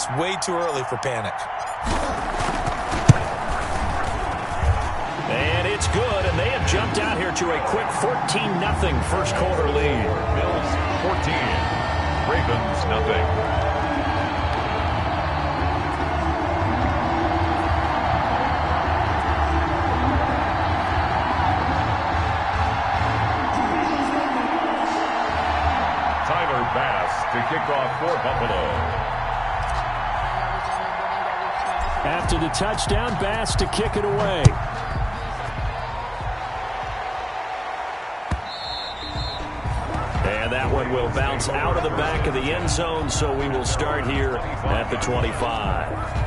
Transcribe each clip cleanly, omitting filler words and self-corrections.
It's way too early for panic. And it's good, and they have jumped out here to a quick 14-0 first quarter lead. Bills 14, Ravens nothing. To kick off for Buffalo. After the touchdown, Bass to kick it away. And that one will bounce out of the back of the end zone, so we will start here at the 25.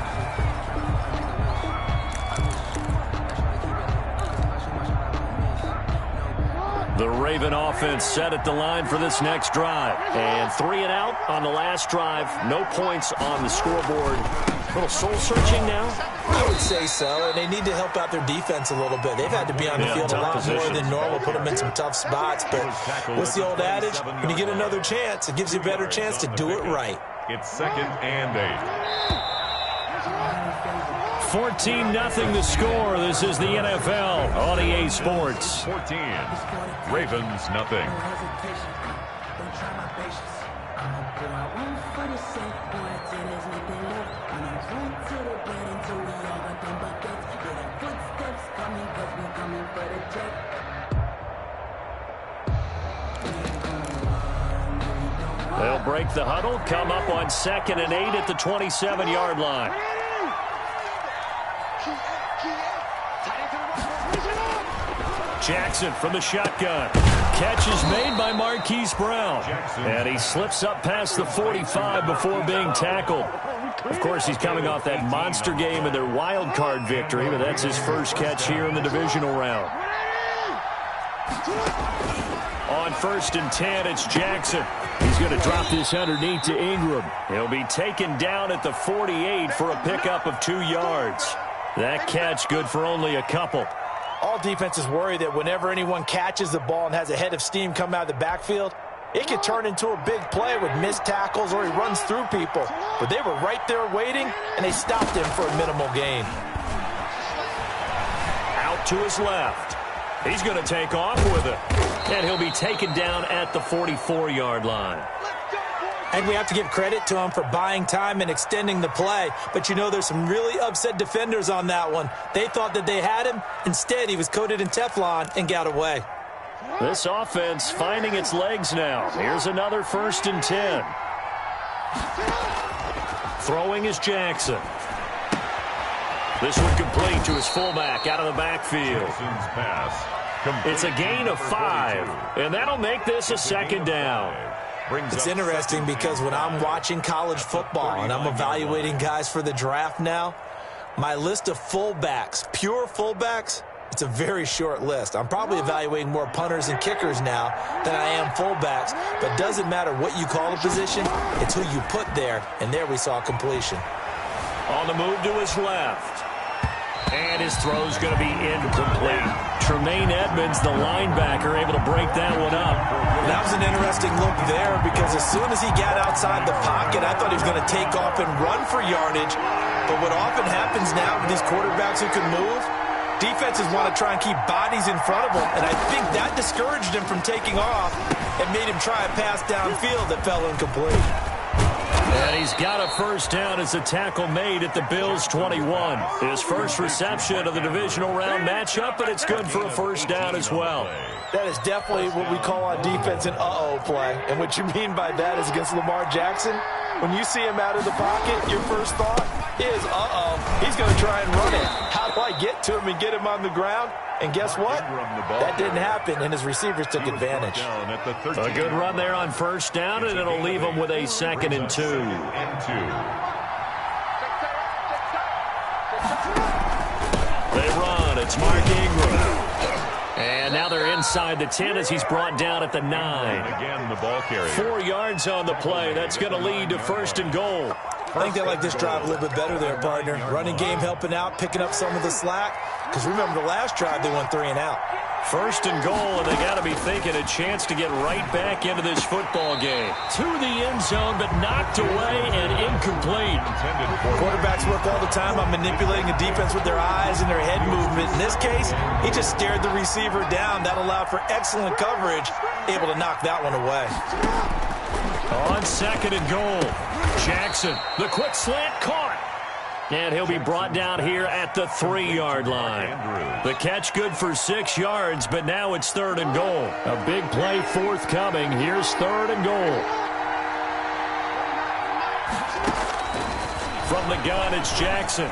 The Raven offense set at the line for this next drive. And 3 and out on the last drive. No points on the scoreboard. A little soul-searching now? I would say so, and they need to help out their defense a little bit. They've had to be on the field a lot more than normal, put them in some tough spots. But what's the old adage? When you get another chance, it gives you a better chance to do it right. It's 2nd and 8. 14-0 the score. This is the NFL on EA Sports. 14. Ravens nothing. They'll break the huddle, come up on 2nd and 8 at the 27-yard line. Jackson from the shotgun. Catch is made by Marquise Brown. And he slips up past the 45 before being tackled. Of course, he's coming off that monster game in their wild card victory, but that's his first catch here in the divisional round. On 1st and 10, it's Jackson. He's going to drop this underneath to Ingram. He'll be taken down at the 48 for a pickup of 2 yards. That catch good for only a couple. All defenses worry that whenever anyone catches the ball and has a head of steam come out of the backfield, it could turn into a big play with missed tackles or he runs through people. But they were right there waiting, and they stopped him for a minimal gain. Out to his left. He's going to take off with it. And he'll be taken down at the 44-yard line. And we have to give credit to him for buying time and extending the play. But, you know, there's some really upset defenders on that one. They thought that they had him. Instead, he was coated in Teflon and got away. This offense finding its legs now. Here's another 1st and 10. Throwing is Jackson. This one complete to his fullback out of the backfield. It's a gain of 5, and that'll make this a 2nd down. It's interesting because when I'm watching college football and I'm evaluating guys for the draft now, my list of fullbacks, pure fullbacks, it's a very short list. I'm probably evaluating more punters and kickers now than I am fullbacks, but it doesn't matter what you call a position, it's who you put there, and there we saw completion. On the move to his left. And his throw's going to be incomplete. Tremaine Edmonds, the linebacker, able to break that one up. That was an interesting look there because as soon as he got outside the pocket, I thought he was going to take off and run for yardage. But what often happens now with these quarterbacks who can move, defenses want to try and keep bodies in front of them, and I think that discouraged him from taking off and made him try a pass downfield that fell incomplete. And he's got a 1st down as a tackle made at the Bills' 21. His first reception of the divisional round matchup, but it's good for a 1st down as well. That is definitely what we call on defense an uh-oh play. And what you mean by that is against Lamar Jackson, when you see him out of the pocket, your first thought is, uh-oh, he's going to try and run it. How do I get to him and get him on the ground? And guess what? That didn't happen, and his receivers took advantage. A good run there on 1st down, and it'll leave him with a 2nd and 2. They run. It's Mark Ingram. And now they're inside the 10 as he's brought down at the 9. Again, the ball carrier. 4 yards on the play. That's going to lead to 1st and goal. I think they like this drive a little bit better there, partner. Running game helping out, picking up some of the slack. Because remember, the last drive they went 3 and out. First and goal, and they got to be thinking a chance to get right back into this football game. To the end zone, but knocked away and incomplete. Quarterbacks work all the time on manipulating the defense with their eyes and their head movement. In this case, he just stared the receiver down. That allowed for excellent coverage, able to knock that one away. On second and goal, Jackson, the quick slant caught. And he'll be brought down here at the 3-yard line. The catch good for 6 yards, but now it's third and goal. A big play forthcoming. Here's third and goal. From the gun, it's Jackson.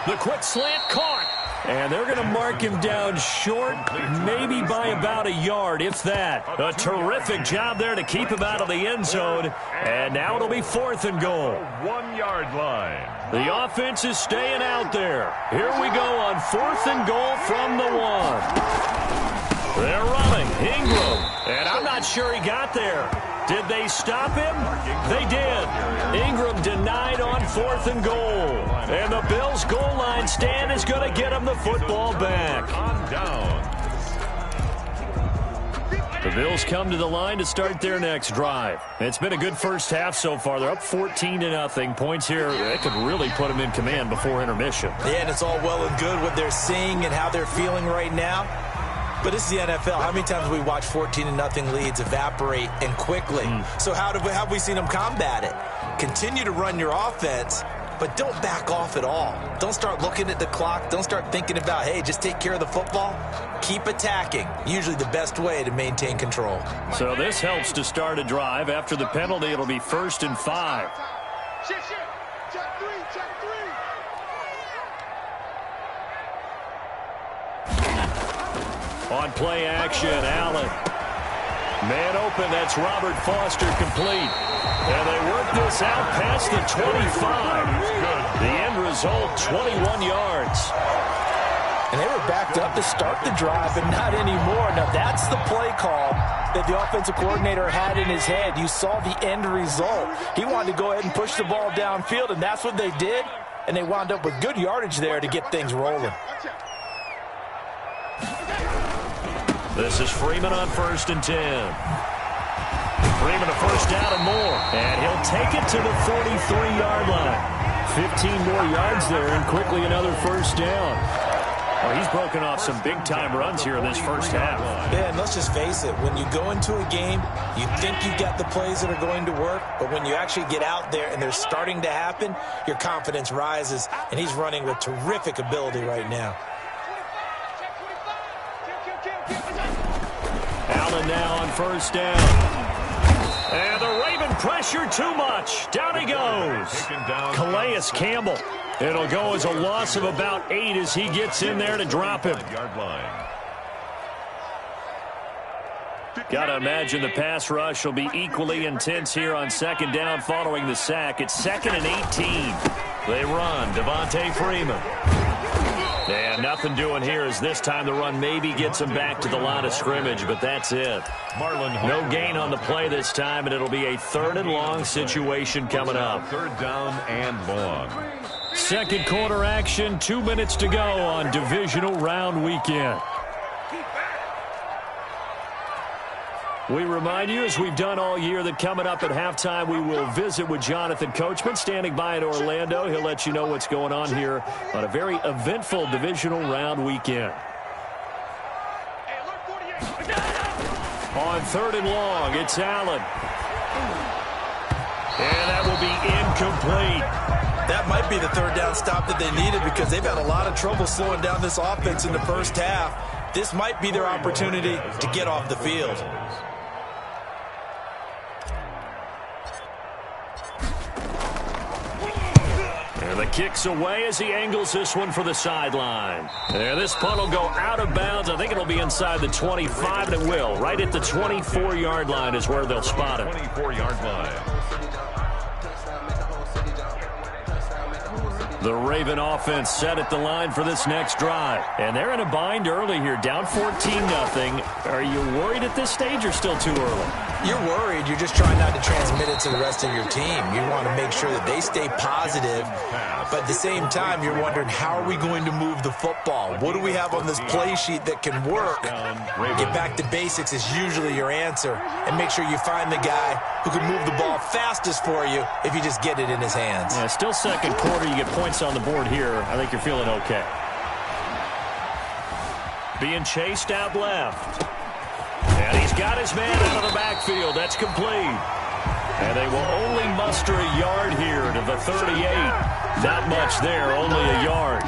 The quick slant caught. And they're going to mark him down short, maybe by about a yard, if that. A terrific job there to keep him out of the end zone. And now it'll be fourth and goal. 1-yard line. The offense is staying out there. Here we go on fourth and goal from the 1. They're running. Ingram. And I'm not sure he got there. Did they stop him? They did. Ingram denied on fourth and goal. And the Bills' goal line stand is going to get him the football back. On down. The Bills come to the line to start their next drive. It's been a good first half so far. They're up 14-0. Points here, they could really put them in command before intermission. Yeah, and it's all well and good what they're seeing and how they're feeling right now. But this is the NFL. How many times have we watched 14-0 leads evaporate and quickly? So how have we seen them combat it? Continue to run your offense, but don't back off at all. Don't start looking at the clock. Don't start thinking about, hey, just take care of the football. Keep attacking. Usually the best way to maintain control. So this helps to start a drive. After the penalty, it'll be 1st and 5. Check three. On play action, Allen. Man open, that's Robert Foster complete. And they work this out past the 25. The end result, 21 yards. And they were backed up to start the drive, but not anymore. Now, that's the play call that the offensive coordinator had in his head. You saw the end result. He wanted to go ahead and push the ball downfield, and that's what they did. And they wound up with good yardage there to get things rolling. This is Freeman on 1st and 10. Freeman a first down and more. And he'll take it to the 43-yard line. 15 more yards there and quickly another first down. Well, he's broken off some big-time runs here in this first half. Yeah, and let's just face it. When you go into a game, you think you got the plays that are going to work, but when you actually get out there and they're starting to happen, your confidence rises, and he's running with terrific ability right now. Allen now on first down. And the Raven pressure too much. Down he goes. Calais Campbell. It'll go as a loss of about 8 as he gets in there to drop him. Got to imagine the pass rush will be equally intense here on second down following the sack. It's 2nd and 18. They run. Devontae Freeman. And nothing doing here as this time the run maybe gets him back to the line of scrimmage, but that's it. No gain on the play this time, and it'll be a 3rd and long situation coming up. 3rd down and long. Second quarter action, 2 minutes to go on divisional round weekend. We remind you, as we've done all year, that coming up at halftime, we will visit with Jonathan Coachman, standing by in Orlando. He'll let you know what's going on here on a very eventful divisional round weekend. On 3rd and long, it's Allen. And that will be incomplete. That might be the 3rd down stop that they needed because they've had a lot of trouble slowing down this offense in the first half. This might be their opportunity to get off the field. And the kick's away as he angles this one for the sideline. And this punt will go out of bounds. I think it'll be inside the 25, and it will. Right at the 24-yard line is where they'll spot it. 24-yard line. The Raven offense set at the line for this next drive. And they're in a bind early here, down 14-0. Are you worried at this stage or still too early? You're worried. You're just trying not to transmit it to the rest of your team. You want to make sure that they stay positive, but at the same time, you're wondering, how are we going to move the football? What do we have on this play sheet that can work? Get back to basics is usually your answer, and make sure you find the guy who can move the ball fastest for you if you just get it in his hands. Yeah, still second quarter. You get points on the board here. I think you're feeling okay. Being chased out left. And he's got his man out of the backfield. That's complete. And they will only muster a yard here to the 38. Not much there, only a yard.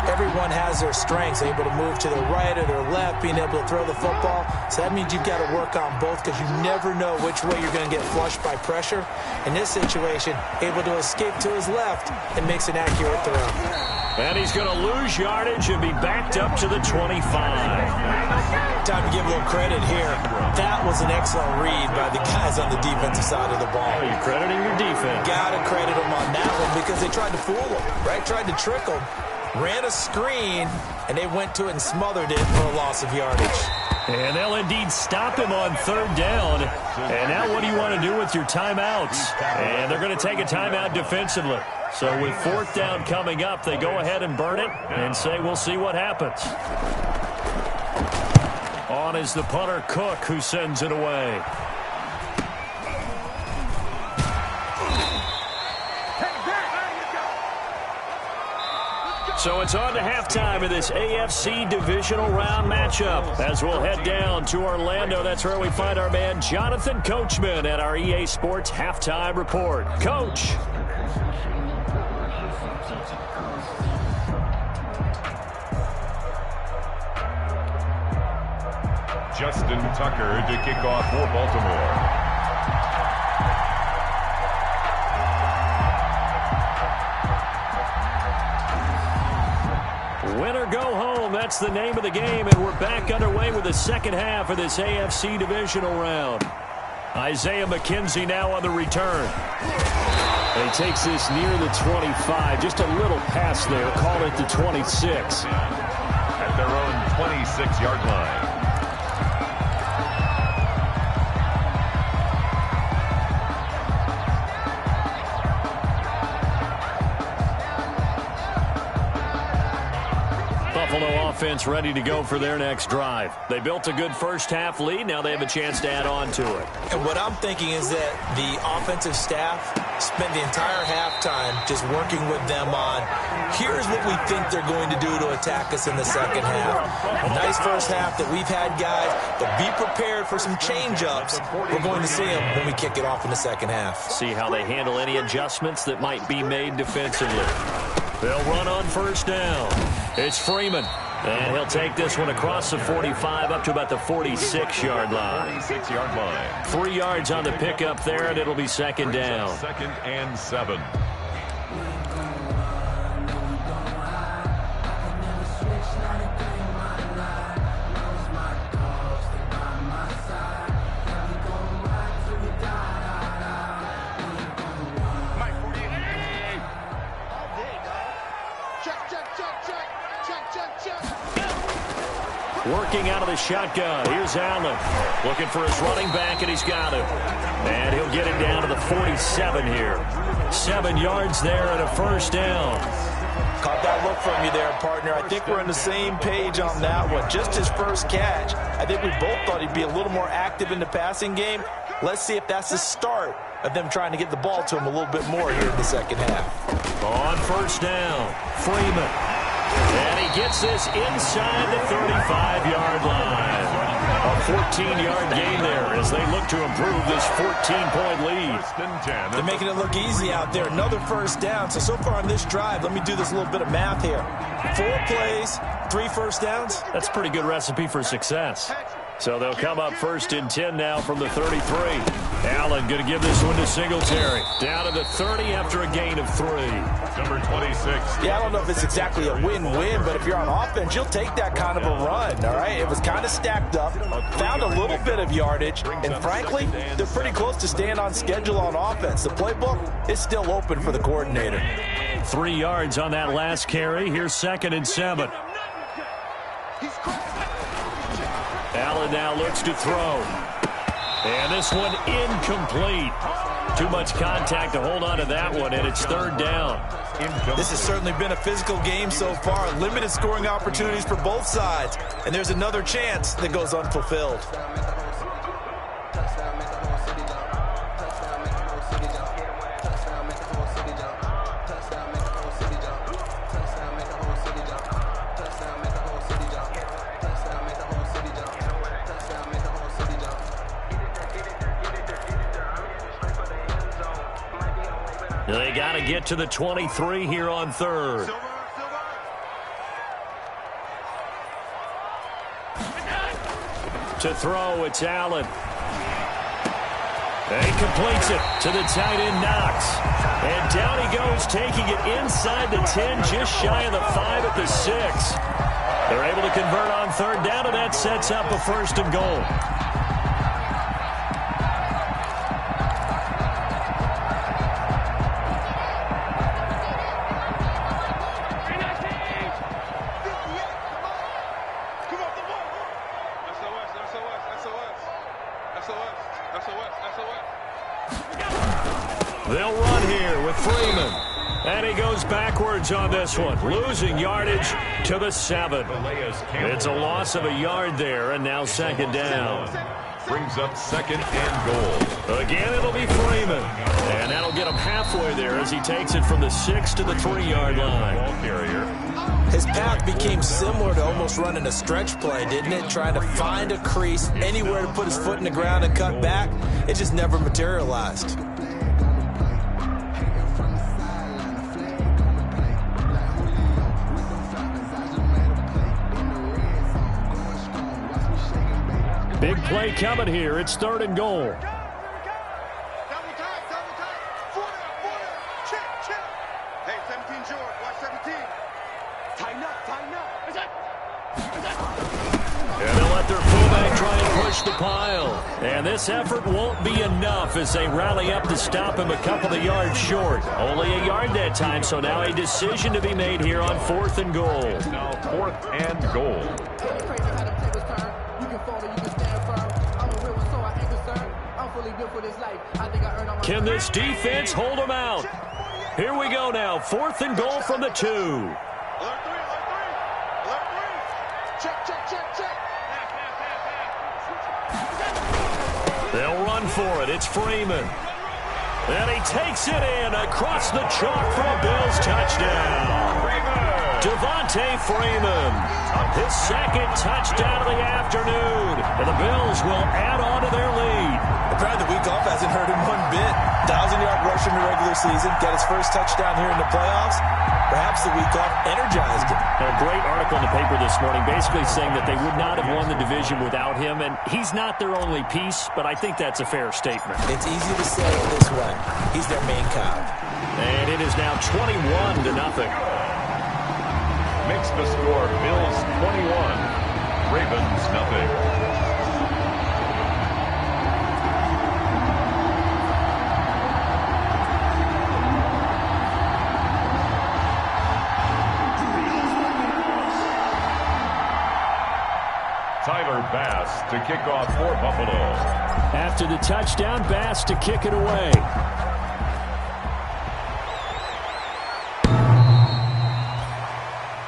Everyone has their strengths, able to move to the right or their left, being able to throw the football. So that means you've got to work on both, because you never know which way you're going to get flushed by pressure. In this situation, able to escape to his left and makes an accurate throw. And he's going to lose yardage and be backed up to the 25. Time to give a little credit here. That was an excellent read by the guys on the defensive side of the ball. You're crediting your defense. Got to credit them on that one, because they tried to fool them, right? Tried to trick them. Ran a screen, and they went to it and smothered it for a loss of yardage. And they'll indeed stop him on third down. And now what do you want to do with your timeouts? And they're going to take a timeout defensively. So with fourth down coming up, they go ahead and burn it and say we'll see what happens. On is the punter, Cook, who sends it away. So it's on to halftime of this AFC divisional round matchup. As we'll head down to Orlando, that's where we find our man Jonathan Coachman at our EA Sports Halftime Report. Coach. Justin Tucker to kick off for Baltimore. Win or go home, that's the name of the game, and we're back underway with the second half of this AFC divisional round. Isaiah McKenzie now on the return. And he takes this near the 25, just a little pass there, call it the 26. At their own 26-yard line. Buffalo offense ready to go for their next drive. They built a good first-half lead. Now they have a chance to add on to it. And what I'm thinking is that the offensive staff spent the entire halftime just working with them on, here's what we think they're going to do to attack us in the second half. A nice first half that we've had, guys, but be prepared for some change-ups. We're going to see them when we kick it off in the second half. See how they handle any adjustments that might be made defensively. They'll run on first down. It's Freeman. And he'll take this one across the 45 up to about the 46-yard line. 46-yard line. 3 yards on the pickup there, and it'll be second down. Second and 7. Working out of the shotgun. Here's Allen. Looking for his running back, and he's got him. And he'll get it down to the 47 here. 7 yards there and a first down. Caught that look from you there, partner. I think we're on the same page on that one. Just his first catch. I think we both thought he'd be a little more active in the passing game. Let's see if that's the start of them trying to get the ball to him a little bit more here in the second half. On first down, Freeman. And he gets this inside the 35-yard line. A 14-yard gain there as they look to improve this 14-point lead. They're making it look easy out there. Another first down. So far on this drive, let me do this little bit of math here. 4 plays, 3 first downs. That's a pretty good recipe for success. So they'll come up first and 10 now from the 33. Allen going to give this one to Singletary. Down to the 30 after a gain of 3. Number 26. Yeah, I don't know if it's exactly a win-win, but if you're on offense, you'll take that kind of a run, all right? It was kind of stacked up, found a little bit of yardage, and frankly, they're pretty close to staying on schedule on offense. The playbook is still open for the coordinator. 3 yards on that last carry. Here's second and 7. Allen now looks to throw. And this one incomplete. Too much contact to hold on to that one, and it's third down. This has certainly been a physical game so far. Limited scoring opportunities for both sides. And there's another chance that goes unfulfilled. They got to get to the 23 here on third. To throw, it's Allen. And he completes it to the tight end, Knox. And down he goes, taking it inside the 10, just shy of the 5 at the 6. They're able to convert on third down, and that sets up a first and goal. They'll run here with Freeman. And he goes backwards on this one, losing yardage to the 7. It's a loss of a yard there, and now second down. Brings up second and goal. Again, it'll be Freeman. And that'll get him halfway there as he takes it from the 6 to the 3-yard line. Ball carrier. His path became similar to almost running a stretch play, didn't it? Trying to find a crease, anywhere to put his foot in the ground and cut back. It just never materialized. Big play coming here. It's third and goal. Double time. Check. Hey, 17 George, watch 17. Tighten up. And they'll let their fullback try and push the pile. And this effort won't be enough as they rally up to stop him a couple of yards short. Only a yard that time, so now a decision to be made here on fourth and goal. Now fourth and goal. Can this defense hold them out? Here we go now. Fourth and goal from the 2. Alert 3. Check. They'll run for it. It's Freeman. And he takes it in across the chalk for a Bills touchdown. Devontae Freeman. His second touchdown of the afternoon. And the Bills will add on to their lead. Apparently the week off hasn't hurt him one bit. 1,000-yard rush in the regular season. Got his first touchdown here in the playoffs. Perhaps the week off energized him. A great article in the paper this morning basically saying that they would not have won the division without him. And he's not their only piece, but I think that's a fair statement. It's easy to say it this way. He's their main cog. And it is now 21-0. Makes the score Bills 21, Ravens nothing. Tyler Bass to kick off for Buffalo. After the touchdown, Bass to kick it away.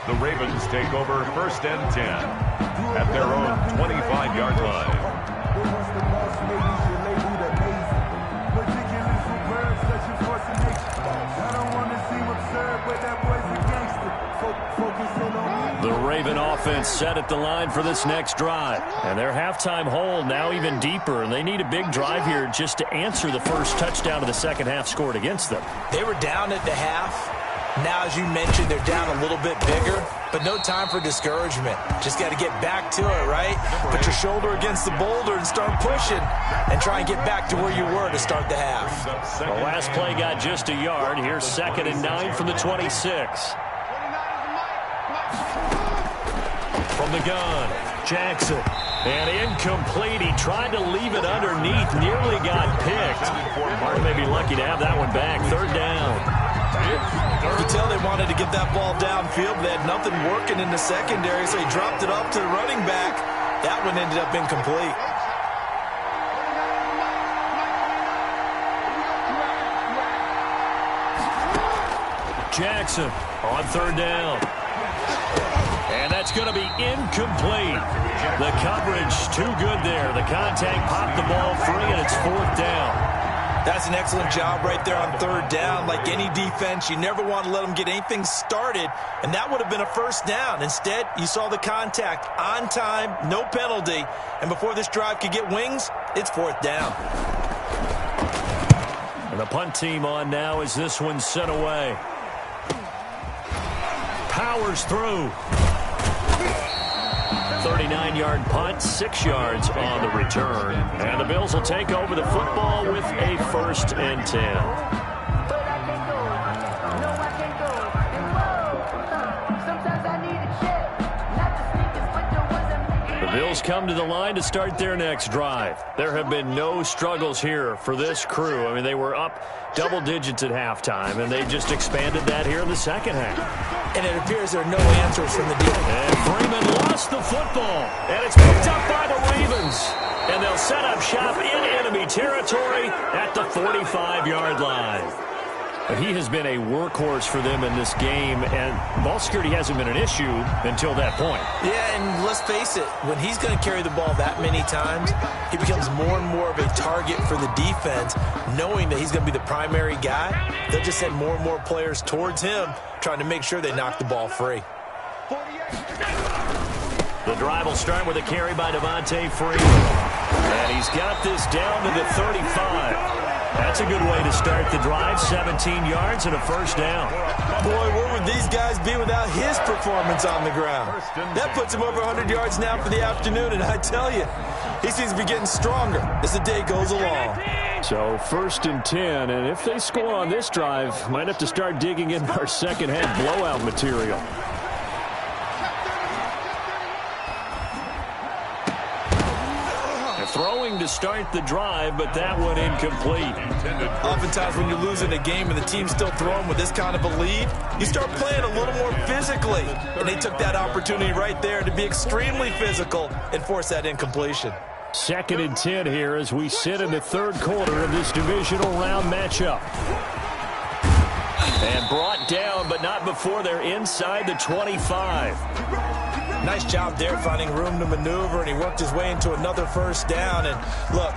The Ravens take over first and 10 at their own 25-yard line. The Raven offense set at the line for this next drive. And their halftime hole now even deeper, and they need a big drive here just to answer the first touchdown of the second half scored against them. They were down at the half. Now, as you mentioned, they're down a little bit bigger, but no time for discouragement. Just got to get back to it, right? Put your shoulder against the boulder and start pushing and try and get back to where you were to start the half. The last play got just a yard. Here's 2nd and 9 from the 26. From the gun, Jackson. And incomplete. He tried to leave it underneath. Nearly got picked. Martin may be lucky to have that one back. Third down. You could tell they wanted to get that ball downfield, but they had nothing working in the secondary, so he dropped it off to the running back. That one ended up incomplete. Jackson on third down. And that's going to be incomplete. The coverage too good there. The contact popped the ball free, and it's fourth down. That's an excellent job right there on third down. Like any defense, you never want to let them get anything started, and that would have been a first down. Instead, you saw the contact on time, no penalty, and before this drive could get wings, it's fourth down. And the punt team on now as this one's sent away. Powers through. 39-yard punt, 6 yards on the return. And the Bills will take over the football with a 1st and 10. The Bills come to the line to start their next drive. There have been no struggles here for this crew. I mean, they were up double digits at halftime, and they just expanded that here in the second half. And it appears there are no answers from the defense. And Freeman lost the football, and it's picked up by the Ravens. And they'll set up shop in enemy territory at the 45-yard line. But he has been a workhorse for them in this game, and ball security hasn't been an issue until that point. Yeah, and let's face it, when he's going to carry the ball that many times, he becomes more and more of a target for the defense, knowing that he's going to be the primary guy. They'll just send more and more players towards him, trying to make sure they knock the ball free. The drive will start with a carry by Devontae Freeman. And he's got this down to the 35. That's a good way to start the drive. 17 yards and a 1st down. Boy, where would these guys be without his performance on the ground? That puts him over 100 yards now for the afternoon, and I tell you, he seems to be getting stronger as the day goes along. So 1st and 10, and if they score on this drive, might have to start digging in our second half blowout material. Throwing to start the drive, but that one incomplete. Oftentimes when you're losing a game and the team's still throwing with this kind of a lead, you start playing a little more physically. And they took that opportunity right there to be extremely physical and force that incompletion. 2nd and 10 here as we sit in the 3rd quarter of this divisional round matchup. And brought down, but not before they're inside the 25. Nice job there finding room to maneuver, and he worked his way into another 1st down. And look,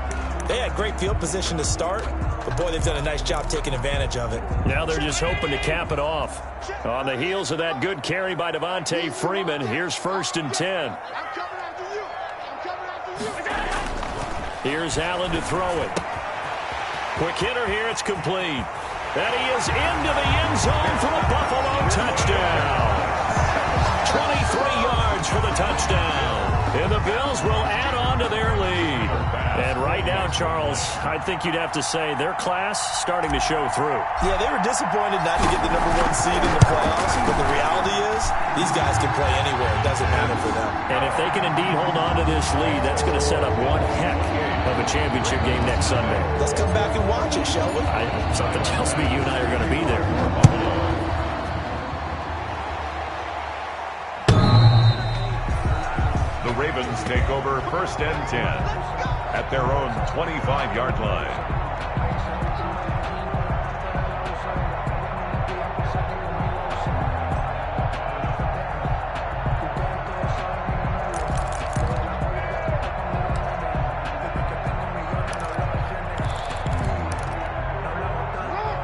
they had great field position to start, but boy, they've done a nice job taking advantage of it. Now they're just hoping to cap it off. On the heels of that good carry by Devontae Freeman, here's 1st and 10. Here's Allen to throw it. Quick hitter here, it's complete. And he is into the end zone for the Buffalo touchdown. 23 yards for the touchdown. And the Bills will add on to their lead. And right now, Charles, I think you'd have to say their class starting to show through. Yeah, they were disappointed not to get the #1 seed in the playoffs, but the reality is these guys can play anywhere. It doesn't matter for them. And if they can indeed hold on to this lead, that's going to set up one heck of a championship game next Sunday. Let's come back and watch it, shall we? Something tells me you and I are going to be there. The Ravens take over 1st and 10 at their own 25-yard line.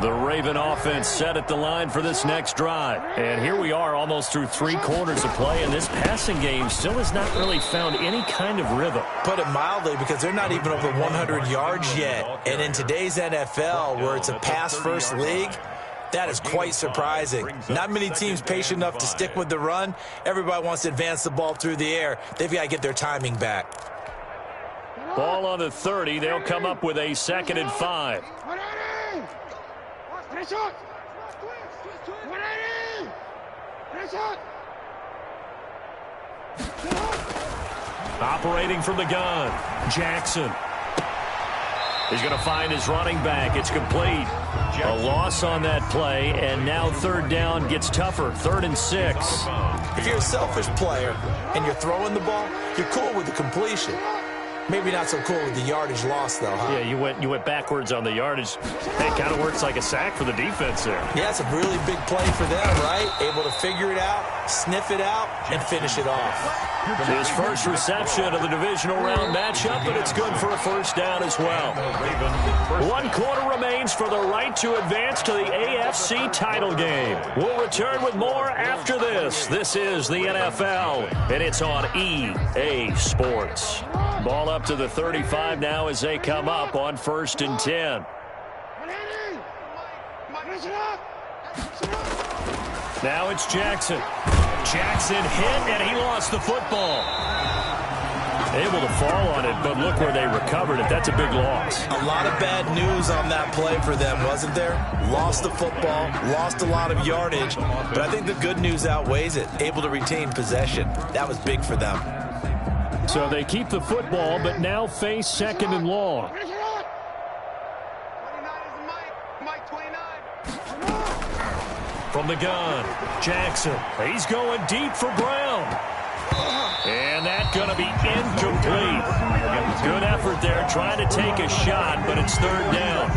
The Raven offense set at the line for this next drive. And here we are almost through 3 quarters of play, and this passing game still has not really found any kind of rhythm. Put it mildly, because they're not even over 100 yards yet. And in today's NFL, where it's a pass-first league, that is quite surprising. Not many teams patient enough to stick with the run. Everybody wants to advance the ball through the air. They've got to get their timing back. Ball on the 30. They'll come up with a 2nd and 5. Operating from the gun, Jackson. He's going to find his running back. It's complete. A loss on that play, and now 3rd down gets tougher. 3rd and 6. If you're a selfish player and you're throwing the ball, you're cool with the completion. Maybe not so cool with the yardage loss, though, huh? Yeah, you went backwards on the yardage. Hey, it kind of works like a sack for the defense there. Yeah, it's a really big play for them, right? Able to figure it out, sniff it out, and finish it off. His first reception of the divisional round matchup, but it's good for a first down as well. 1 quarter remains for the right to advance to the AFC title game. We'll return with more after this. This is the NFL, and it's on EA Sports. Ball up to the 35 now as they come up on 1st and 10. Now it's Jackson. Jackson hit, and he lost the football. Able to fall on it, but look where they recovered it. That's a big loss. A lot of bad news on that play for them, wasn't there? Lost the football, lost a lot of yardage, but I think the good news outweighs it. Able to retain possession. That was big for them. So they keep the football, but now face 2nd and long. 29 is Mike 29. From the gun, Jackson. He's going deep for Brown. And that's going to be incomplete. Good effort there trying to take a shot, but it's 3rd down.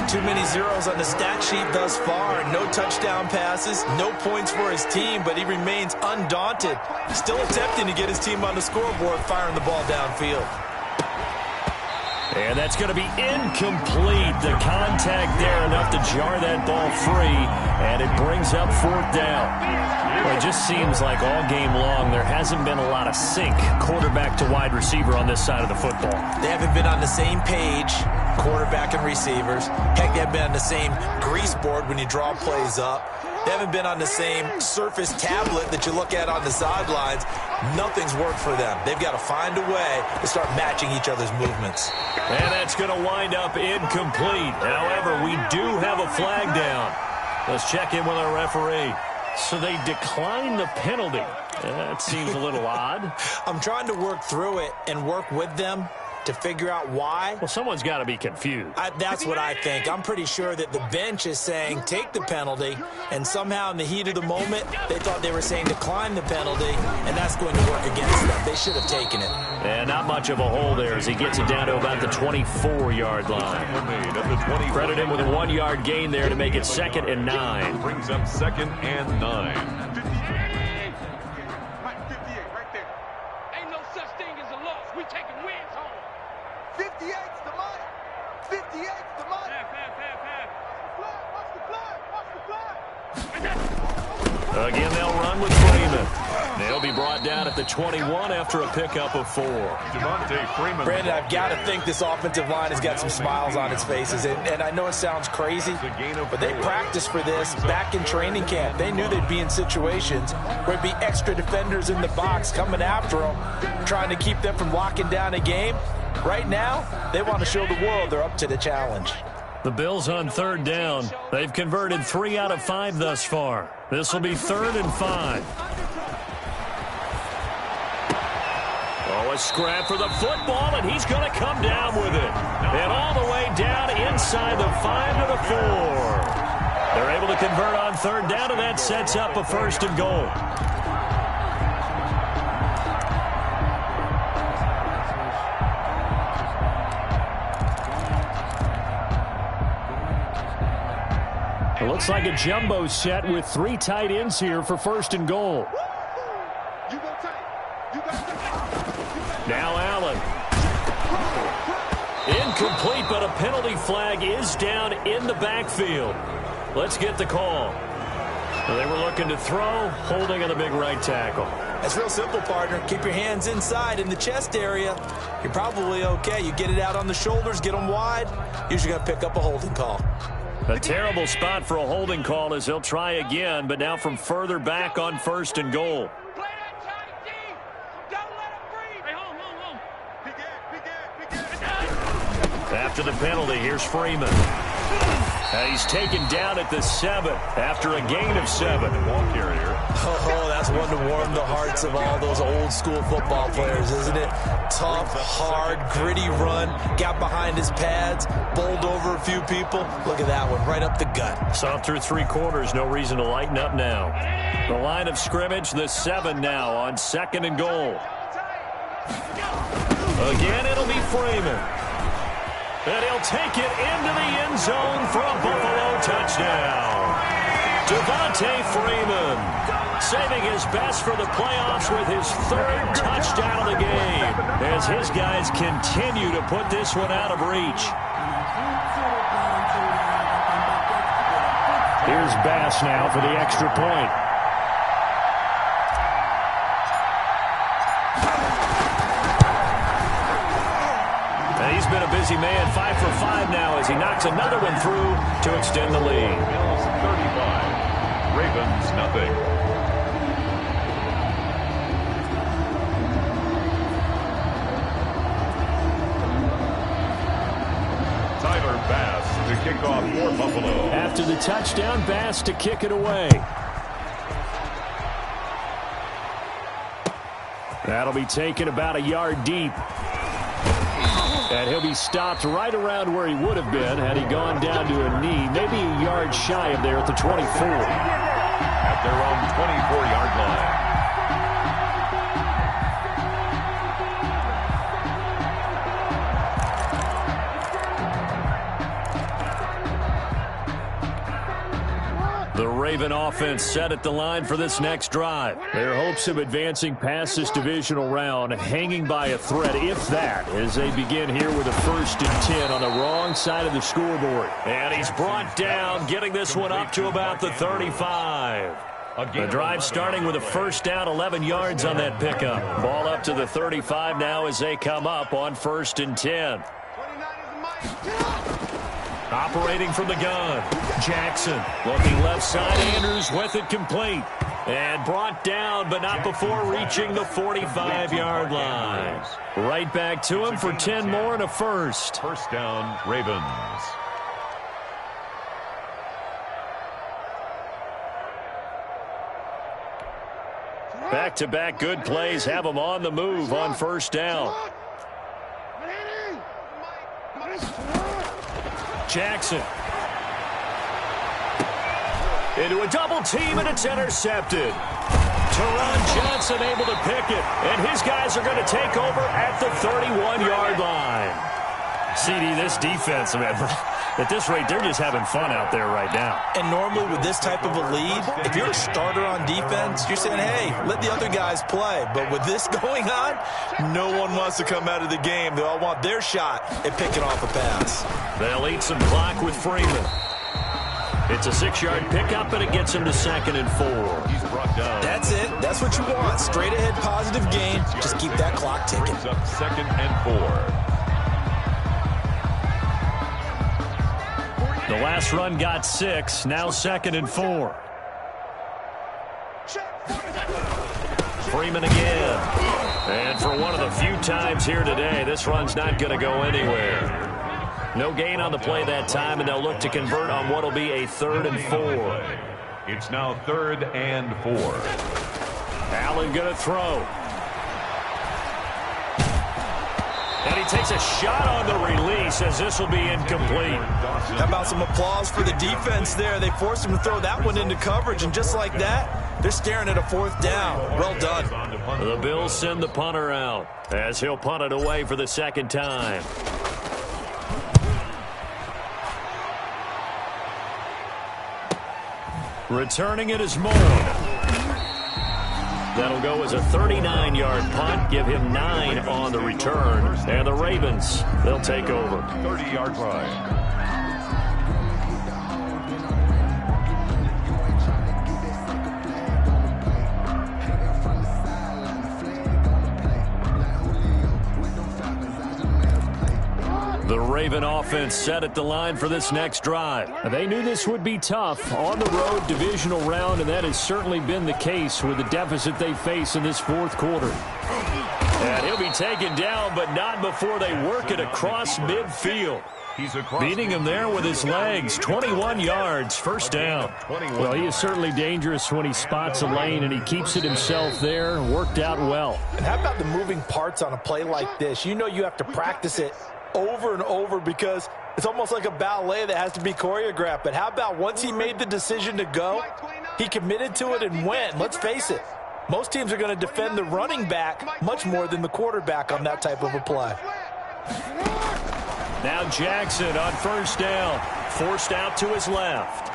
Too many zeros on the stat sheet thus far. No touchdown passes, no points for his team, but he remains undaunted. Still attempting to get his team on the scoreboard, firing the ball downfield. And that's going to be incomplete. The contact there enough to jar that ball free, and it brings up 4th down. Well, it just seems like all game long there hasn't been a lot of sync quarterback to wide receiver on this side of the football. They haven't been on the same page, quarterback and receivers. Heck, they haven't been on the same grease board when you draw plays up. They haven't been on the same surface tablet that you look at on the sidelines. Nothing's worked for them. They've got to find a way to start matching each other's movements. And that's going to wind up incomplete. However, we do have a flag down. Let's check in with our referee. So they decline the penalty. That seems a little odd. I'm trying to work through it and work with them to figure out why. Well, someone's got to be confused. That's what I think. I'm pretty sure that the bench is saying take the penalty, and somehow in the heat of the moment, they thought they were saying decline the penalty, and that's going to work against them. They should have taken it. And not much of a hole there as he gets it down to about the 24-yard line. Credit him with a 1-yard gain there to make it 2nd and 9. Brings up 2nd and 9. Again, they'll run with Freeman. They'll be brought down at the 21 after a pickup of 4. Brandon, I've got to think this offensive line has got some smiles on its faces. And I know it sounds crazy, but they practiced for this back in training camp. They knew they'd be in situations where it'd be extra defenders in the box coming after them, trying to keep them from locking down a game. Right now, they want to show the world they're up to the challenge. The Bills on 3rd down. They've converted 3 out of 5 thus far. This will be 3rd and 5. Oh, a scrap for the football, and he's going to come down with it. And all the way down inside the 5 to the 4. They're able to convert on 3rd down, and that sets up a 1st and goal. It looks like a jumbo set with 3 tight ends here for 1st and goal. Now Allen. Incomplete, but a penalty flag is down in the backfield. Let's get the call. They were looking to throw, holding on the big right tackle. That's real simple, partner. Keep your hands inside in the chest area. You're probably okay. You get it out on the shoulders, get them wide. Usually going to pick up a holding call. A terrible spot for a holding call as he'll try again, but now from further back on 1st and goal. After the penalty, here's Freeman. He's taken down at the 7 after a gain of 7. Oh, that's one to warm the hearts of all those old school football players, isn't it? Tough, hard, gritty run, got behind his pads, bowled over a few people. Look at that one, right up the gut. Saw through 3 quarters, no reason to lighten up now. The line of scrimmage, the 7 now on 2nd and goal. Again, it'll be Freeman. And he'll take it into the end zone for a Buffalo touchdown. Devontae Freeman saving his best for the playoffs with his third touchdown of the game as his guys continue to put this one out of reach. Here's Bass now for the extra point. And he's been a busy man, 5 for 5 now as he knocks another one through to extend the lead. Bills 35, Ravens nothing. Tyler Bass to kick off for Buffalo. After the touchdown, Bass to kick it away. That'll be taken about a yard deep. And he'll be stopped right around where he would have been had he gone down to a knee, maybe a yard shy of there at the 24. At their own 24-yard line. The Raven offense set at the line for this next drive. Their hopes of advancing past this divisional round hanging by a thread, if that, as they begin here with a 1st and 10 on the wrong side of the scoreboard. And he's brought down, getting this one up to about the 35. The drive starting with a 1st down, 11 yards on that pickup. Ball up to the 35 now as they come up on 1st and 10. Operating from the gun, Jackson looking left side. Andrews with it complete. And brought down, but not before reaching the 45-yard line. Right back to him for 10 more and a 1st. 1st down, Ravens. Back-to-back good plays have them on the move on 1st down. Jackson. Into a double team, and it's intercepted. Teron Johnson able to pick it, and his guys are going to take over at the 31-yard line. CD, this defense, man, at this rate, they're just having fun out there right now. And normally with this type of a lead, if you're a starter on defense, you're saying, hey, let the other guys play. But with this going on, no one wants to come out of the game. They all want their shot at picking off a pass. They'll eat some clock with Freeman. It's a 6-yard pickup, and it gets him to 2nd and 4. He's brought down. That's it. That's what you want. Straight ahead positive gain. Just keep that clock ticking. Brings up 2nd and 4. The last run got 6, now 2nd and 4. Freeman again. And for one of the few times here today, this run's not going to go anywhere. No gain on the play that time, and they'll look to convert on what will be a 3rd and 4. It's now 3rd and 4. Allen going to throw. And he takes a shot on the release as this will be incomplete. How about some applause for the defense there? They forced him to throw that one into coverage, and just like that, they're staring at a 4th down. Well done. The Bills send the punter out as he'll punt it away for the 2nd time. Returning it is Moore. That'll go as a 39-yard punt, give him 9 on the return. And the Ravens, they'll take over. 30-yard line. The Raven offense set at the line for this next drive. They knew this would be tough on the road divisional round, and that has certainly been the case with the deficit they face in this 4th quarter. And he'll be taken down, but not before they work it across midfield. Beating him there with his legs. 21 yards, 1st down. Well, he is certainly dangerous when he spots a lane, and he keeps it himself there. Worked out well. And how about the moving parts on a play like this? You know you have to practice it over and over because it's almost like a ballet that has to be choreographed. But how about once he made the decision to go, he committed to it and went. Let's face it, Most teams are going to defend the running back much more than the quarterback on that type of a play. Now Jackson on first down. Forced out to his left.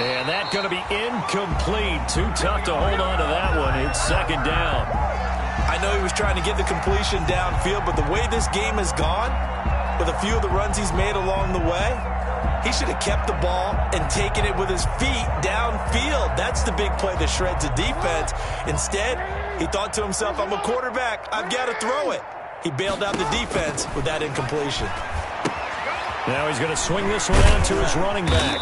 And that's going to be incomplete. Too tough to hold on to that one. It's second down. I know he was trying to get the completion downfield, but the way this game has gone, with a few of the runs he's made along the way, he should have kept the ball and taken it with his feet downfield. That's the big play that shreds a defense. Instead, he thought to himself, I'm a quarterback. I've got to throw it. He bailed out the defense with that incompletion. Now he's going to swing this one out to his running back.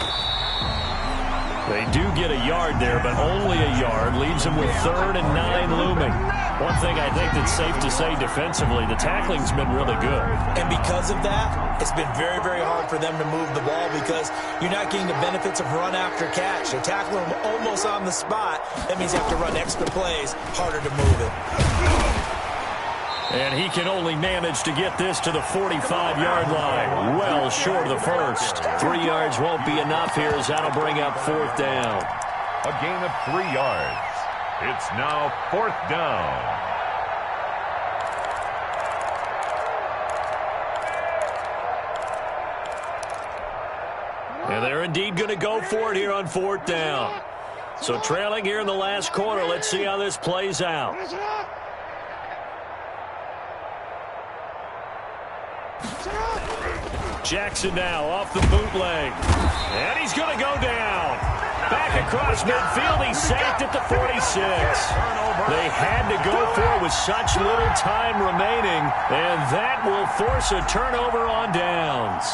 They do get a yard there, but only a yard. Leaves him with 3rd and 9 looming. One thing I think that's safe to say defensively, the tackling's been really good. And because of that, it's been very, very hard for them to move the ball because you're not getting the benefits of run after catch. They're tackling him almost on the spot. That means you have to run extra plays, harder to move it. And he can only manage to get this to the 45-yard line. Well short of the first. 3 yards won't be enough here as that'll bring up 4th down. A gain of 3 yards. It's now 4th down. And they're indeed going to go for it here on 4th down. So trailing here in the last quarter. Let's see how this plays out. Jackson now off the bootleg. And he's going to go down. Back across midfield. He's sacked at the 46. They had to go for it with such little time remaining. And that will force a turnover on downs.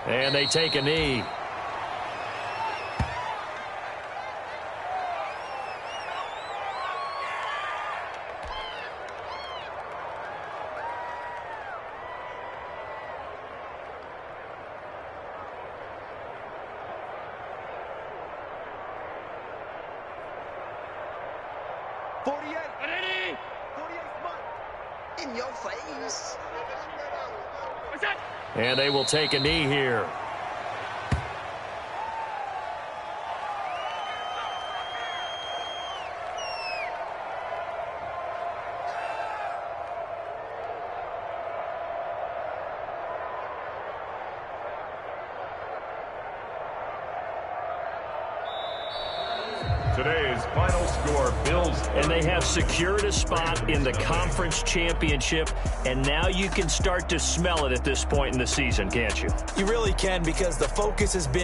And they take a knee. In your face. And they will take a knee here. Today's final score, Bills. And they have secured a spot in the conference championship, and now you can start to smell it at this point in the season, can't you? You really can, because the focus has been